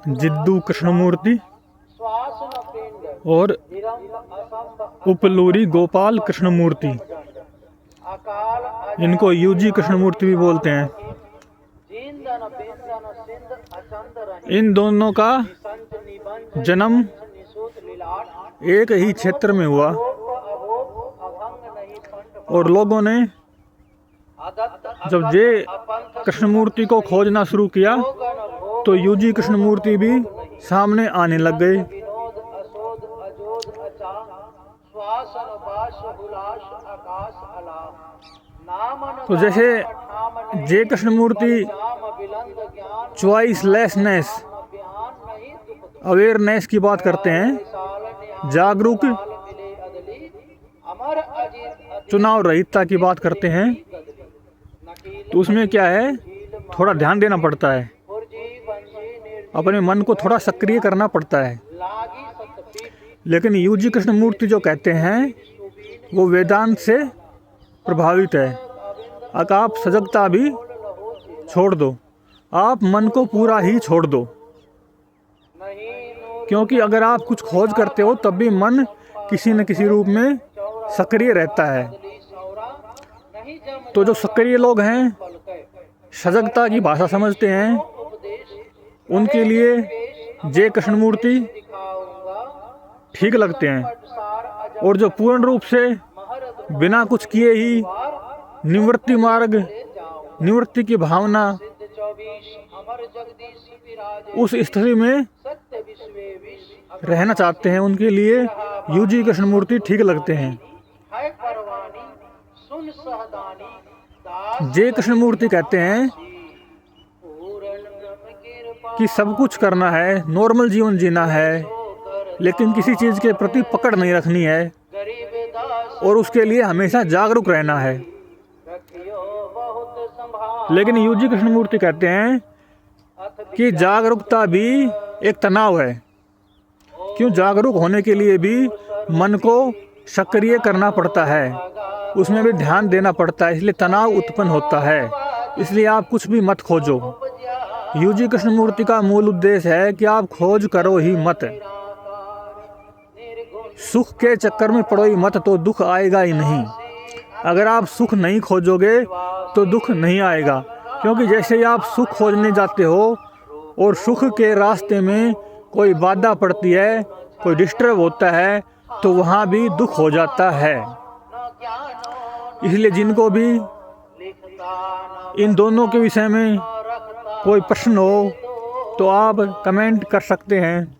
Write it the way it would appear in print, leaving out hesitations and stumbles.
जिद्दू कृष्णमूर्ति और उपलूरी गोपाल कृष्णमूर्ति। इनको यूजी कृष्णमूर्ति भी बोलते हैं। इन दोनों का जन्म एक ही क्षेत्र में हुआ और लोगों ने जब जे कृष्णमूर्ति को खोजना शुरू किया तो यूजी कृष्णमूर्ति भी सामने आने लग गए। तो जैसे जे कृष्णमूर्ति चॉइसलेसनेस, अवेयरनेस की बात करते हैं, जागरूक चुनाव रहितता की बात करते हैं, तो उसमें क्या है, थोड़ा ध्यान देना पड़ता है, अपने मन को थोड़ा सक्रिय करना पड़ता है। लेकिन यूजी कृष्णमूर्ति जो कहते हैं वो वेदांत से प्रभावित है। अगर आप सजगता भी छोड़ दो, आप मन को पूरा ही छोड़ दो, क्योंकि अगर आप कुछ खोज करते हो तब भी मन किसी न किसी रूप में सक्रिय रहता है। तो जो सक्रिय लोग हैं, सजगता की भाषा समझते हैं, उनके लिए जे कृष्णमूर्ति ठीक लगते हैं। और जो पूर्ण रूप से बिना कुछ किए ही निवृत्ति मार्ग, निवृत्ति की भावना, उस स्थिति में रहना चाहते हैं, उनके लिए यूजी कृष्णमूर्ति ठीक लगते हैं। जे कृष्णमूर्ति कहते हैं कि सब कुछ करना है, नॉर्मल जीवन जीना है, लेकिन किसी चीज़ के प्रति पकड़ नहीं रखनी है और उसके लिए हमेशा जागरूक रहना है। लेकिन यूजी कृष्णमूर्ति कहते हैं कि जागरूकता भी एक तनाव है। क्यों? जागरूक होने के लिए भी मन को सक्रिय करना पड़ता है, उसमें भी ध्यान देना पड़ता है, इसलिए तनाव उत्पन्न होता है। इसलिए आप कुछ भी मत खोजो। यूजी कृष्णमूर्ति का मूल उद्देश्य है कि आप खोज करो ही मत, सुख के चक्कर में पड़ो ही मत, तो दुख आएगा ही नहीं। अगर आप सुख नहीं खोजोगे तो दुख नहीं आएगा, क्योंकि जैसे ही आप सुख खोजने जाते हो और सुख के रास्ते में कोई बाधा पड़ती है, कोई डिस्टर्ब होता है, तो वहाँ भी दुख हो जाता है। इसलिए जिनको भी इन दोनों के विषय में कोई प्रश्न हो तो आप कमेंट कर सकते हैं।